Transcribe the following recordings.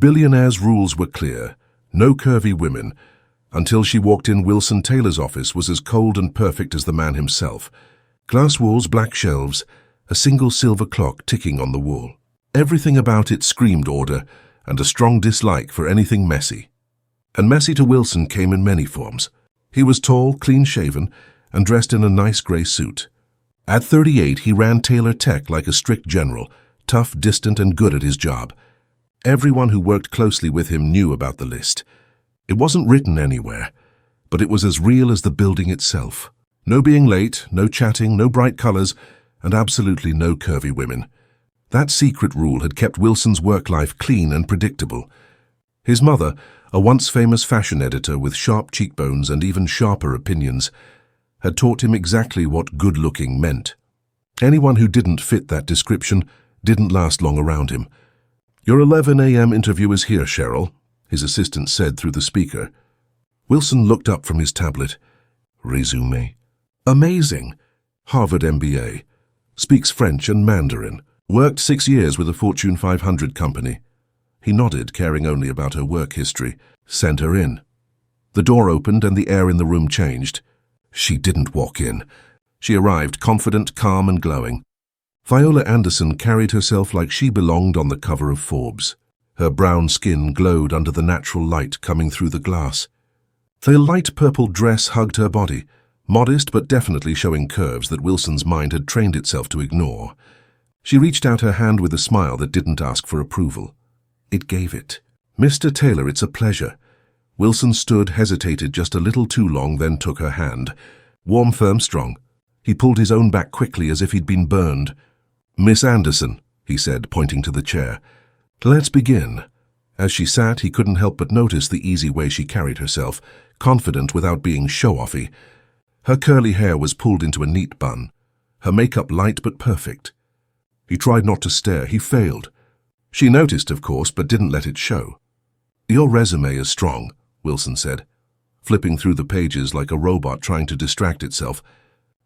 Billionaire's rules were clear. No curvy women. Until she walked in, Wilson Taylor's office was as cold and perfect as the man himself. Glass walls, black shelves, a single silver clock ticking on the wall. Everything about it screamed order and a strong dislike for anything messy. And messy to Wilson came in many forms. He was tall, clean-shaven, and dressed in a nice grey suit. At 38, he ran Taylor Tech like a strict general, tough, distant, and good at his job. Everyone who worked closely with him knew about the list. It wasn't written anywhere, but it was as real as the building itself. No being late, no chatting, no bright colors, and absolutely no curvy women. That secret rule had kept Wilson's work life clean and predictable. His mother, a once famous fashion editor with sharp cheekbones and even sharper opinions, had taught him exactly what good-looking meant. Anyone who didn't fit that description didn't last long around him. "Your 11 a.m. interview is here, Cheryl," his assistant said through the speaker. Wilson looked up from his tablet. Resume. Amazing. Harvard MBA. Speaks French and Mandarin. Worked 6 years with a Fortune 500 company. He nodded, caring only about her work history. Sent her in. The door opened and the air in the room changed. She didn't walk in. She arrived confident, calm, and glowing. Viola Anderson carried herself like she belonged on the cover of Forbes. Her brown skin glowed under the natural light coming through the glass. The light purple dress hugged her body, modest but definitely showing curves that Wilson's mind had trained itself to ignore. She reached out her hand with a smile that didn't ask for approval. It gave it. "Mr. Taylor, it's a pleasure." Wilson stood, hesitated just a little too long, then took her hand. Warm, firm, strong. He pulled his own back quickly as if he'd been burned. "Miss Anderson," he said, pointing to the chair. "Let's begin." As she sat, he couldn't help but notice the easy way she carried herself, confident without being show-offy. Her curly hair was pulled into a neat bun, her makeup light but perfect. He tried not to stare. He failed. She noticed, of course, but didn't let it show. "Your resume is strong," Wilson said, flipping through the pages like a robot trying to distract itself.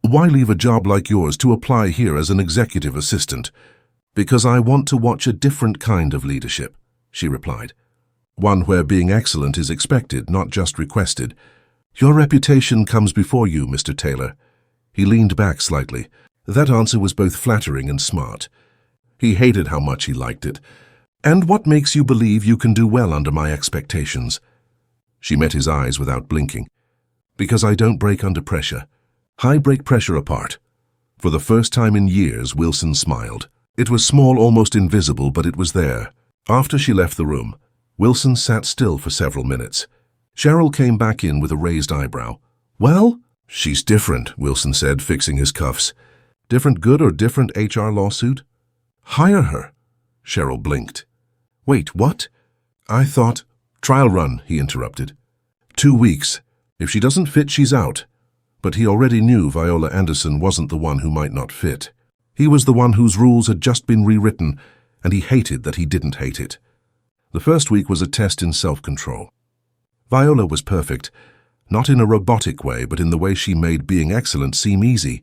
"Why leave a job like yours to apply here as an executive assistant?" "Because I want to watch a different kind of leadership," she replied. "One where being excellent is expected, not just requested. Your reputation comes before you, Mr. Taylor." He leaned back slightly. That answer was both flattering and smart. He hated how much he liked it. "And what makes you believe you can do well under my expectations?" She met his eyes without blinking. "Because I don't break under pressure. I break pressure apart." For the first time in years, Wilson smiled. It was small, almost invisible, but it was there. After she left the room, Wilson sat still for several minutes. Cheryl came back in with a raised eyebrow. "Well?" "She's different," Wilson said, fixing his cuffs. "Different good or different HR lawsuit?" "Hire her." Cheryl blinked. "Wait, what?" "I thought—" "Trial run," he interrupted. 2 weeks. If she doesn't fit, she's out." But he already knew Viola Anderson wasn't the one who might not fit. He was the one whose rules had just been rewritten, and he hated that he didn't hate it. The first week was a test in self-control. Viola was perfect, not in a robotic way, but in the way she made being excellent seem easy.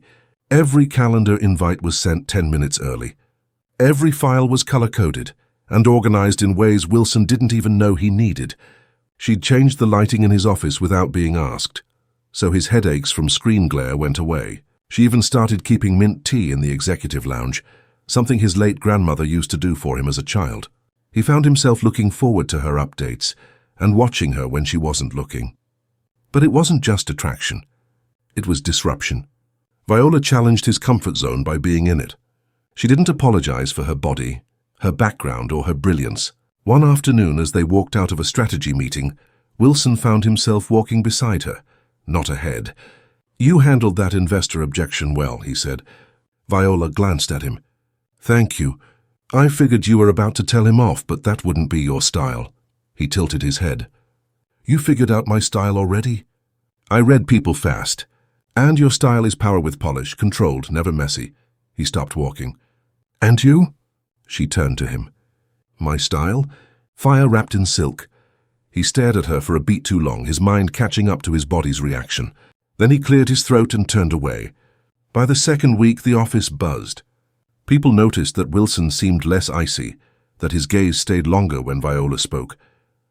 Every calendar invite was sent 10 minutes early. Every file was color-coded and organized in ways Wilson didn't even know he needed. She'd changed the lighting in his office without being asked, so his headaches from screen glare went away. She even started keeping mint tea in the executive lounge, something his late grandmother used to do for him as a child. He found himself looking forward to her updates and watching her when she wasn't looking. But it wasn't just attraction. It was disruption. Viola challenged his comfort zone by being in it. She didn't apologize for her body, her background, or her brilliance. One afternoon, as they walked out of a strategy meeting, Wilson found himself walking beside her, not ahead. "You handled that investor objection well," he said. Viola glanced at him. "Thank you. I figured you were about to tell him off, but that wouldn't be your style." He tilted his head. "You figured out my style already?" "I read people fast. And your style is power with polish, controlled, never messy." He stopped walking. "And you?" She turned to him. "My style? Fire wrapped in silk." He stared at her for a beat too long, his mind catching up to his body's reaction. Then he cleared his throat and turned away. By the second week, the office buzzed. People noticed that Wilson seemed less icy, that his gaze stayed longer when Viola spoke,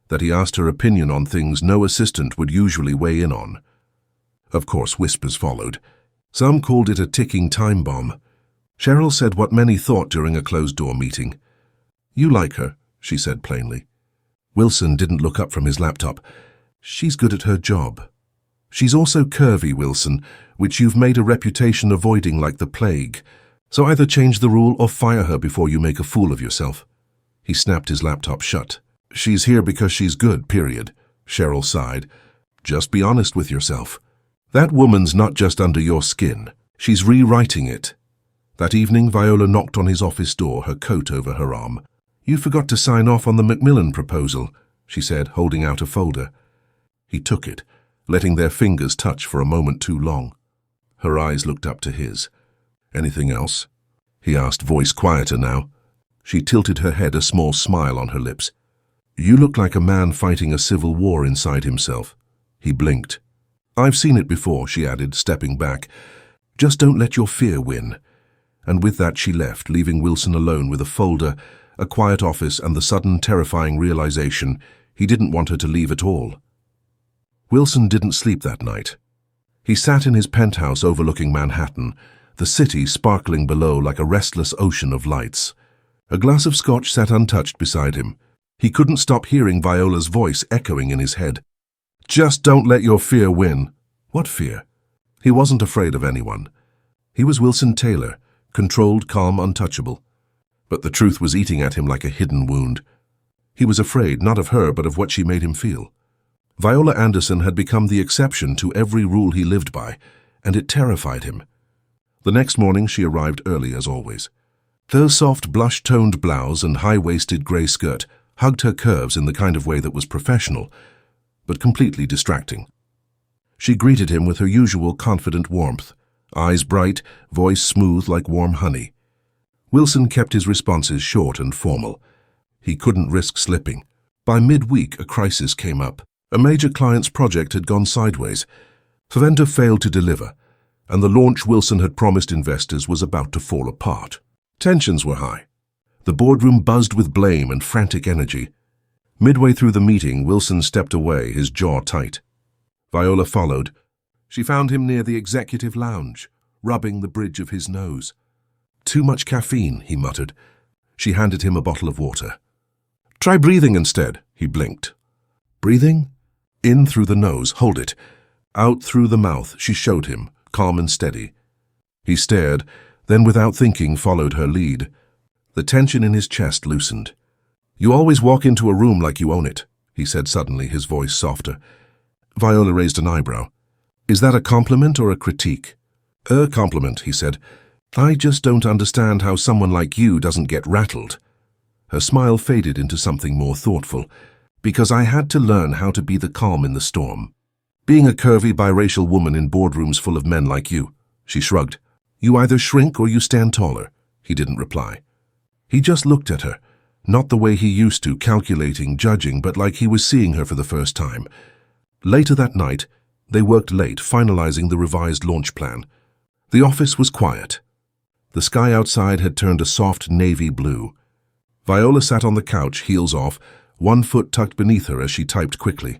that he asked her opinion on things no assistant would usually weigh in on. Of course, whispers followed. Some called it a ticking time bomb. Cheryl said what many thought during a closed-door meeting. "You like her," she said plainly. Wilson didn't look up from his laptop. "She's good at her job. She's also curvy, Wilson, which you've made a reputation avoiding like the plague. So either change the rule or fire her before you make a fool of yourself." He snapped his laptop shut. "She's here because she's good, period," Cheryl sighed. "Just be honest with yourself. That woman's not just under your skin. She's rewriting it." That evening, Viola knocked on his office door, her coat over her arm. "You forgot to sign off on the Macmillan proposal," she said, holding out a folder. He took it, letting their fingers touch for a moment too long. Her eyes looked up to his. "Anything else?" he asked, voice quieter now. She tilted her head, a small smile on her lips. "You look like a man fighting a civil war inside himself." He blinked. "I've seen it before," she added, stepping back. "Just don't let your fear win." And with that she left, leaving Wilson alone with a folder, a quiet office, and the sudden terrifying realization he didn't want her to leave at all. Wilson didn't sleep that night. He sat in his penthouse overlooking Manhattan, the city sparkling below like a restless ocean of lights. A glass of scotch sat untouched beside him. He couldn't stop hearing Viola's voice echoing in his head. "Just don't let your fear win." What fear? He wasn't afraid of anyone. He was Wilson Taylor, controlled, calm, untouchable. But the truth was eating at him like a hidden wound. He was afraid, not of her, but of what she made him feel. Viola Anderson had become the exception to every rule he lived by, and it terrified him. The next morning she arrived early as always. Her soft blush-toned blouse and high-waisted grey skirt hugged her curves in the kind of way that was professional, but completely distracting. She greeted him with her usual confident warmth, eyes bright, voice smooth like warm honey. Wilson kept his responses short and formal. He couldn't risk slipping. By mid-week, a crisis came up. A major client's project had gone sideways. The vendor failed to deliver, and the launch Wilson had promised investors was about to fall apart. Tensions were high. The boardroom buzzed with blame and frantic energy. Midway through the meeting, Wilson stepped away, his jaw tight. Viola followed. She found him near the executive lounge, rubbing the bridge of his nose. "Too much caffeine," he muttered. She handed him a bottle of water. "Try breathing instead," he blinked. "Breathing? In through the nose, hold it. Out through the mouth," she showed him, calm and steady. He stared, then without thinking followed her lead. The tension in his chest loosened. "You always walk into a room like you own it," he said suddenly, his voice softer. Viola raised an eyebrow. "Is that a compliment or a critique?" "A compliment," he said. "I just don't understand how someone like you doesn't get rattled." Her smile faded into something more thoughtful. "Because I had to learn how to be the calm in the storm. Being a curvy biracial woman in boardrooms full of men like you." She shrugged. "You either shrink or you stand taller." He didn't reply. He just looked at her, not the way he used to, calculating, judging, but like he was seeing her for the first time. Later that night, they worked late, finalizing the revised launch plan. The office was quiet. The sky outside had turned a soft navy blue. Viola sat on the couch, heels off, one foot tucked beneath her as she typed quickly.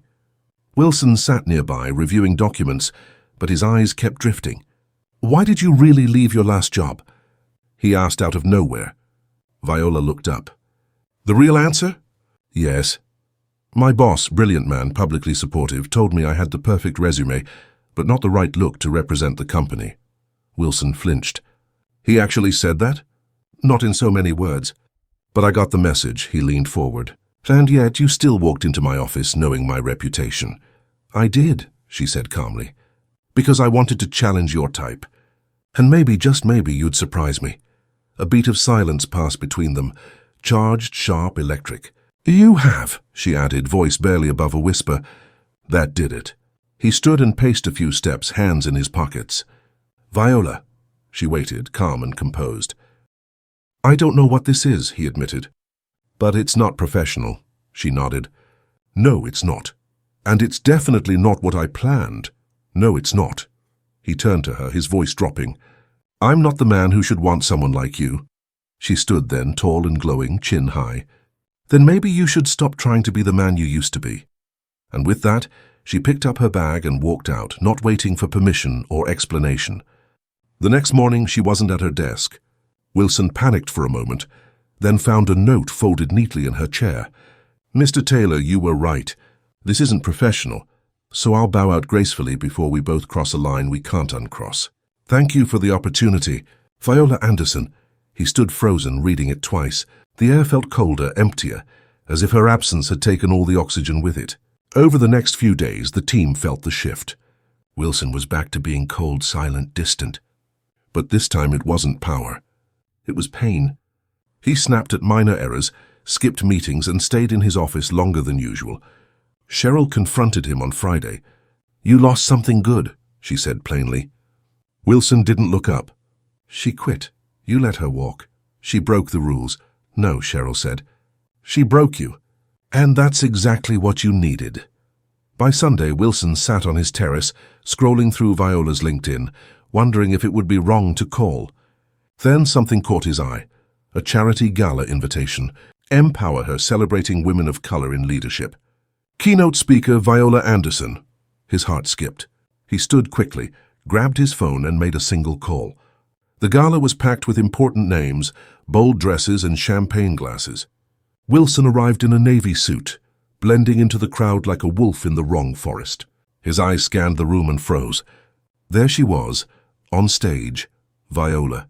Wilson sat nearby, reviewing documents, but his eyes kept drifting. "Why did you really leave your last job?" he asked out of nowhere. Viola looked up. "The real answer?" "Yes. My boss, brilliant man, publicly supportive, told me I had the perfect resume, but not the right look to represent the company." Wilson flinched. "He actually said that?" "Not in so many words. But I got the message," he leaned forward. "And yet you still walked into my office knowing my reputation." "I did," she said calmly, "because I wanted to challenge your type. And maybe, just maybe, you'd surprise me." A beat of silence passed between them, charged, sharp, electric. "You have," she added, voice barely above a whisper. That did it. He stood and paced a few steps, hands in his pockets. "Viola." She waited, calm and composed. "I don't know what this is," he admitted. "But it's not professional." She nodded. "No, it's not. And it's definitely not what I planned." "No, it's not." He turned to her, his voice dropping. "I'm not the man who should want someone like you." She stood then, tall and glowing, chin high. Then maybe you should stop trying to be the man you used to be. And with that, she picked up her bag and walked out, not waiting for permission or explanation. The next morning, she wasn't at her desk. Wilson panicked for a moment, then found a note folded neatly in her chair. "Mr. Taylor, you were right. This isn't professional, so I'll bow out gracefully before we both cross a line we can't uncross. Thank you for the opportunity. Viola Anderson." He stood frozen, reading it twice. The air felt colder, emptier, as if her absence had taken all the oxygen with it. Over the next few days, the team felt the shift. Wilson was back to being cold, silent, distant. But this time it wasn't power. It was pain. He snapped at minor errors, skipped meetings, and stayed in his office longer than usual. Cheryl confronted him on Friday. "You lost something good," she said plainly. Wilson didn't look up. "She quit. You let her walk. She broke the rules." "No," Cheryl said. "She broke you. And that's exactly what you needed." By Sunday, Wilson sat on his terrace, scrolling through Viola's LinkedIn, wondering if it would be wrong to call. Then something caught his eye. A charity gala invitation. Empower Her, celebrating women of color in leadership. Keynote speaker Viola Anderson. His heart skipped. He stood quickly, grabbed his phone, and made a single call. The gala was packed with important names, bold dresses, and champagne glasses. Wilson arrived in a navy suit, blending into the crowd like a wolf in the wrong forest. His eyes scanned the room and froze. There she was, on stage, Viola.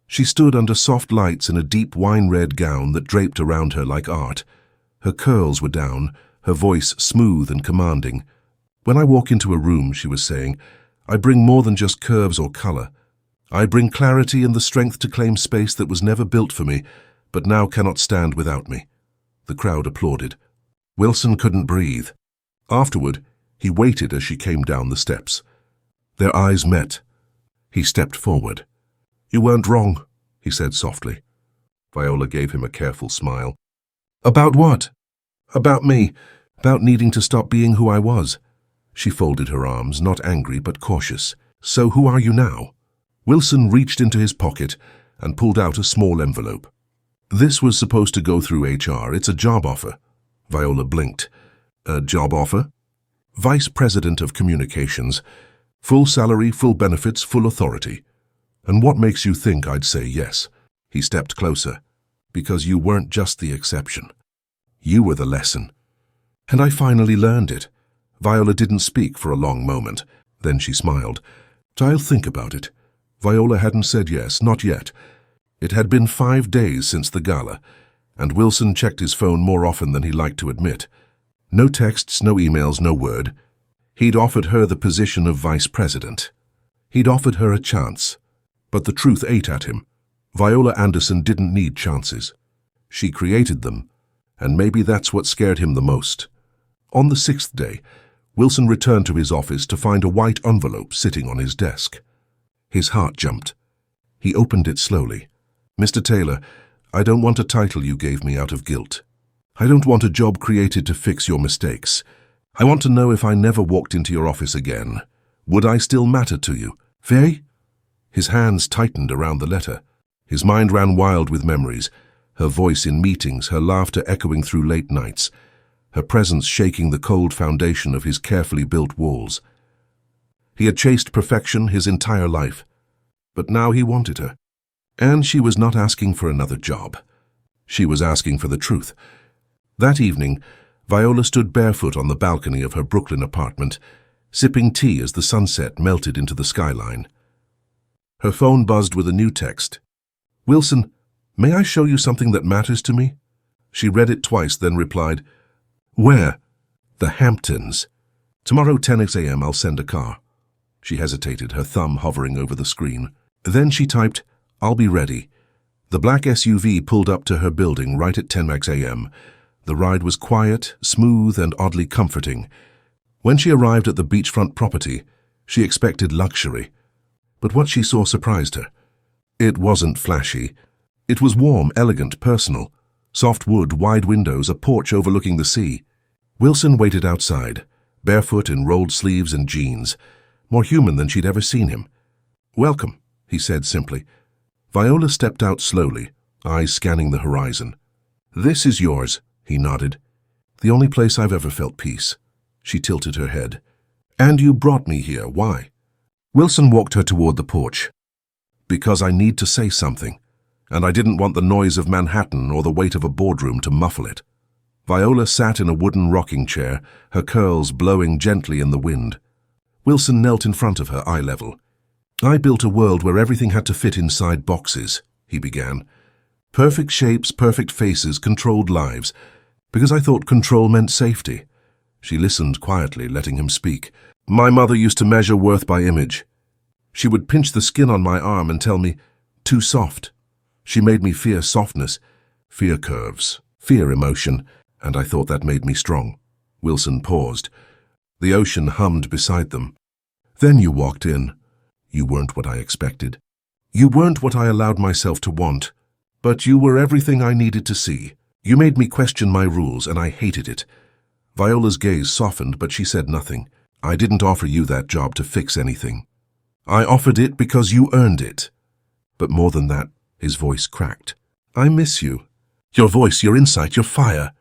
She stood under soft lights in a deep wine-red gown that draped around her like art. Her curls were down, her voice smooth and commanding. "When I walk into a room," she was saying, "I bring more than just curves or color. I bring clarity and the strength to claim space that was never built for me, but now cannot stand without me." The crowd applauded. Wilson couldn't breathe. Afterward, he waited as she came down the steps. Their eyes met. He stepped forward. "You weren't wrong," he said softly. Viola gave him a careful smile. "About what?" "About me. About needing to stop being who I was." She folded her arms, not angry but cautious. "So who are you now?" Wilson reached into his pocket and pulled out a small envelope. "This was supposed to go through HR. It's a job offer." Viola blinked. "A job offer?" "Vice President of Communications. Full salary, full benefits, full authority." "And what makes you think I'd say yes?" He stepped closer. "Because you weren't just the exception. You were the lesson." "And I finally learned it." Viola didn't speak for a long moment. Then she smiled. "I'll think about it." Viola hadn't said yes, not yet. It had been 5 days since the gala, and Wilson checked his phone more often than he liked to admit. No texts, no emails, no word. He'd offered her the position of vice president. He'd offered her a chance. But the truth ate at him. Viola Anderson didn't need chances. She created them, and maybe that's what scared him the most. On the 6th day, Wilson returned to his office to find a white envelope sitting on his desk. His heart jumped. He opened it slowly. "Mr. Taylor, I don't want a title you gave me out of guilt. I don't want a job created to fix your mistakes. I want to know if I never walked into your office again, would I still matter to you? Very?" His hands tightened around the letter. His mind ran wild with memories, her voice in meetings, her laughter echoing through late nights, her presence shaking the cold foundation of his carefully built walls. He had chased perfection his entire life, but now he wanted her. And she was not asking for another job. She was asking for the truth. That evening, Viola stood barefoot on the balcony of her Brooklyn apartment, sipping tea as the sunset melted into the skyline. Her phone buzzed with a new text. "Wilson, may I show you something that matters to me?" She read it twice, then replied, "Where?" "The Hamptons. Tomorrow 10 a.m. I'll send a car." She hesitated, her thumb hovering over the screen. Then she typed, "I'll be ready." The black SUV pulled up to her building right at 10 a.m. The ride was quiet, smooth, and oddly comforting. When she arrived at the beachfront property, she expected luxury. But what she saw surprised her. It wasn't flashy. It was warm, elegant, personal. Soft wood, wide windows, a porch overlooking the sea. Wilson waited outside, barefoot in rolled sleeves and jeans, more human than she'd ever seen him. "Welcome," he said simply. Viola stepped out slowly, eyes scanning the horizon. "This is yours," he nodded. "The only place I've ever felt peace." She tilted her head. "And you brought me here. Why?" Wilson walked her toward the porch. "Because I need to say something, and I didn't want the noise of Manhattan or the weight of a boardroom to muffle it." Viola sat in a wooden rocking chair, her curls blowing gently in the wind. Wilson knelt in front of her, eye level. "I built a world where everything had to fit inside boxes," he began. "Perfect shapes, perfect faces, controlled lives, because I thought control meant safety." She listened quietly, letting him speak. "My mother used to measure worth by image. She would pinch the skin on my arm and tell me, 'Too soft.' She made me fear softness, fear curves, fear emotion, and I thought that made me strong." Wilson paused. The ocean hummed beside them. "Then you walked in. You weren't what I expected. You weren't what I allowed myself to want, but you were everything I needed to see. You made me question my rules, and I hated it." Viola's gaze softened, but she said nothing. "I didn't offer you that job to fix anything. I offered it because you earned it. But more than that," his voice cracked, "I miss you. Your voice, your insight, your fire.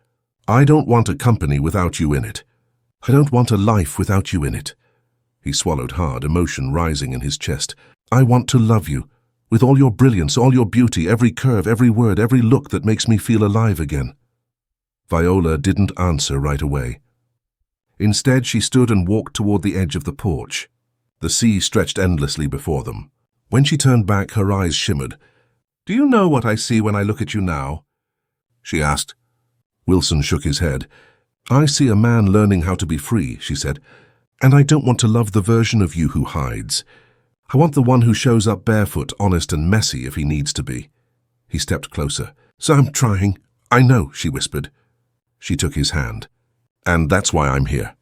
I don't want a company without you in it. I don't want a life without you in it." He swallowed hard, emotion rising in his chest. "I want to love you, with all your brilliance, all your beauty, every curve, every word, every look that makes me feel alive again." Viola didn't answer right away. Instead, she stood and walked toward the edge of the porch. The sea stretched endlessly before them. When she turned back, her eyes shimmered. "Do you know what I see when I look at you now?" she asked. Wilson shook his head. "I see a man learning how to be free," she said. "And I don't want to love the version of you who hides. I want the one who shows up barefoot, honest and messy if he needs to be." He stepped closer. "So I'm trying." "I know," she whispered. She took his hand. "And that's why I'm here."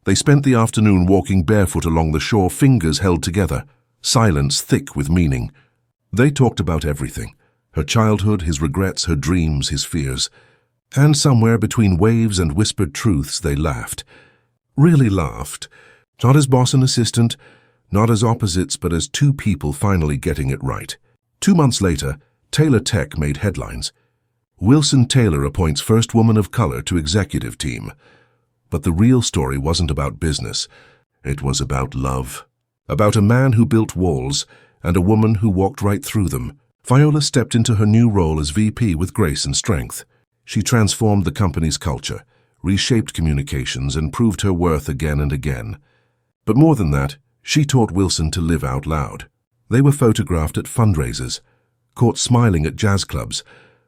They spent the afternoon walking barefoot along the shore, fingers held together, silence thick with meaning. They talked about everything, her childhood, his regrets, her dreams, his fears. And somewhere between waves and whispered truths, they laughed. Really laughed. Not as boss and assistant, not as opposites, but as two people finally getting it right. 2 months later, Taylor Tech made headlines. Wilson Taylor appoints first woman of color to executive team. But the real story wasn't about business. It was about love. About a man who built walls and a woman who walked right through them. Viola stepped into her new role as VP with grace and strength. She transformed the company's culture, reshaped communications, and proved her worth again and again. But more than that, she taught Wilson to live out loud. They were photographed at fundraisers, caught smiling at jazz clubs,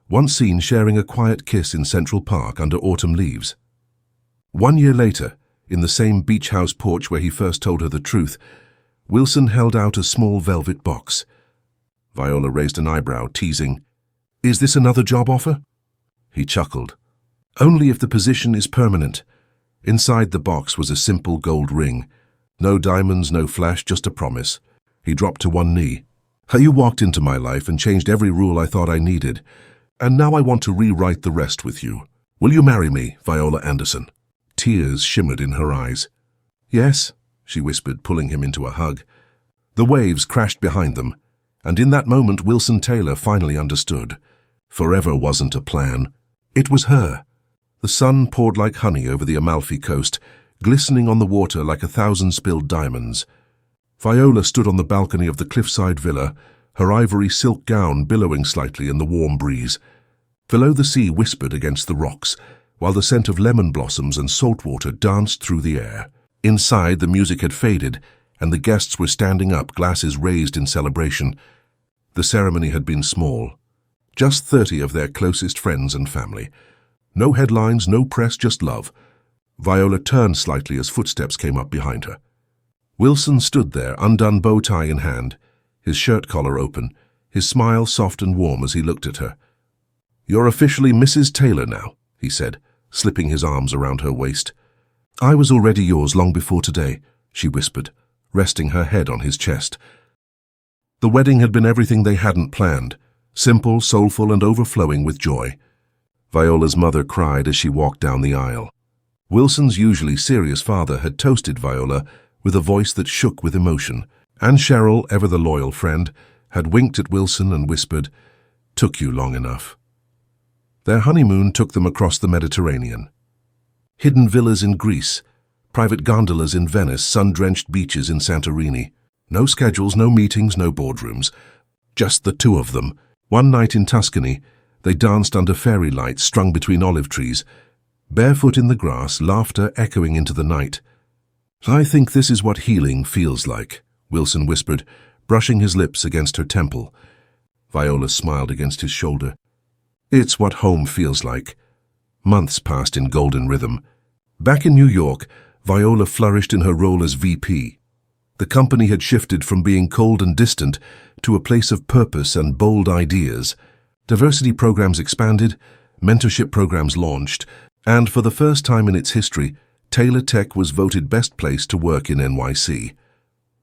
once seen sharing a quiet kiss in Central Park under autumn leaves. 1 year later, in the same beach house porch where he first told her the truth, Wilson held out a small velvet box. Viola raised an eyebrow, teasing, "Is this another job offer?" He chuckled. "Only if the position is permanent." Inside the box was a simple gold ring. No diamonds, no flash, just a promise. He dropped to one knee. "You walked into my life and changed every rule I thought I needed. And now I want to rewrite the rest with you. Will you marry me, Viola Anderson?" Tears shimmered in her eyes. "Yes," she whispered, pulling him into a hug. The waves crashed behind them, and in that moment Wilson Taylor finally understood. Forever wasn't a plan. It was her. The sun poured like honey over the Amalfi Coast, glistening on the water like 1,000 spilled diamonds. Viola stood on the balcony of the cliffside villa, her ivory silk gown billowing slightly in the warm breeze. Below, the sea whispered against the rocks, while the scent of lemon blossoms and salt water danced through the air. Inside, the music had faded, and the guests were standing up, glasses raised in celebration. The ceremony had been small. Just 30 of their closest friends and family. No headlines, no press, just love. Viola turned slightly as footsteps came up behind her. Wilson stood there, undone bow tie in hand, his shirt collar open, his smile soft and warm as he looked at her. "You're officially Mrs. Taylor now," he said, slipping his arms around her waist. "I was already yours long before today," she whispered, resting her head on his chest. The wedding had been everything they hadn't planned, simple, soulful, and overflowing with joy. Viola's mother cried as she walked down the aisle. Wilson's usually serious father had toasted Viola with a voice that shook with emotion, and Cheryl, ever the loyal friend, had winked at Wilson and whispered, Took you long enough. Their honeymoon took them across the Mediterranean. Hidden villas in Greece, private gondolas in Venice, sun-drenched beaches in Santorini. No schedules, no meetings, no boardrooms. Just the two of them. One night in Tuscany, they danced under fairy lights strung between olive trees, barefoot in the grass, laughter echoing into the night. "I think this is what healing feels like," Wilson whispered, brushing his lips against her temple. Viola smiled against his shoulder. "It's what home feels like." Months passed in golden rhythm. Back in New York, Viola flourished in her role as VP. The company had shifted from being cold and distant to a place of purpose and bold ideas. Diversity programs expanded, mentorship programs launched, and for the first time in its history, Taylor Tech was voted best place to work in NYC.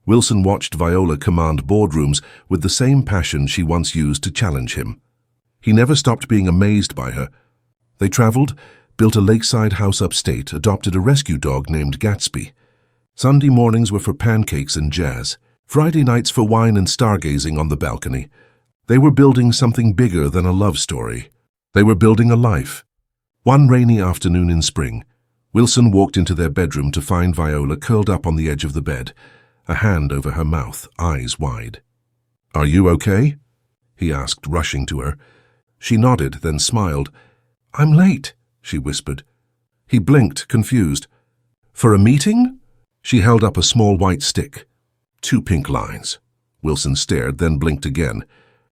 Wilson watched Viola command boardrooms with the same passion she once used to challenge him. He never stopped being amazed by her. They traveled, built a lakeside house upstate, adopted a rescue dog named Gatsby. Sunday mornings were for pancakes and jazz, Friday nights for wine and stargazing on the balcony. They were building something bigger than a love story. They were building a life. One rainy afternoon in spring, Wilson walked into their bedroom to find Viola curled up on the edge of the bed, a hand over her mouth, eyes wide. "Are you okay?" he asked, rushing to her. She nodded, then smiled. "I'm late," she whispered. He blinked, confused. "For a meeting?" She held up a small white stick. 2 pink lines. Wilson stared, then blinked again.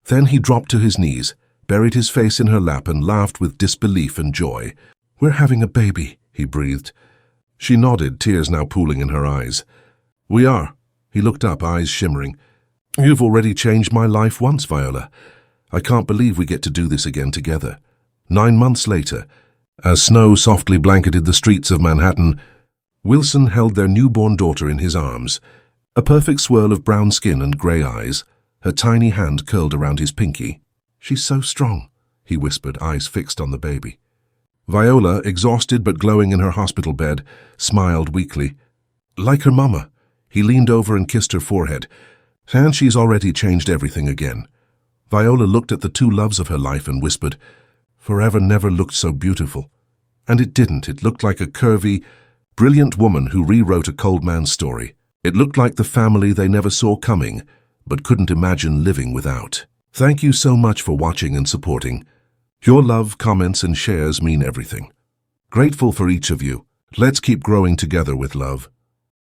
Then he dropped to his knees, buried his face in her lap and laughed with disbelief and joy. "We're having a baby," he breathed. She nodded, tears now pooling in her eyes. "We are." He looked up, eyes shimmering. "You've already changed my life once, Viola. I can't believe we get to do this again together." 9 months later, as snow softly blanketed the streets of Manhattan, Wilson held their newborn daughter in his arms, a perfect swirl of brown skin and grey eyes, her tiny hand curled around his pinky. "She's so strong," he whispered, eyes fixed on the baby. Viola, exhausted but glowing in her hospital bed, smiled weakly. Like her mama, he leaned over and kissed her forehead. "And she's already changed everything again." Viola looked at the two loves of her life and whispered, "Forever never looked so beautiful." And it didn't. It looked like a curvy, brilliant woman who rewrote a cold man's story. It looked like the family they never saw coming, but couldn't imagine living without. Thank you so much for watching and supporting. Your love, comments, and shares mean everything. Grateful for each of you. Let's keep growing together with love.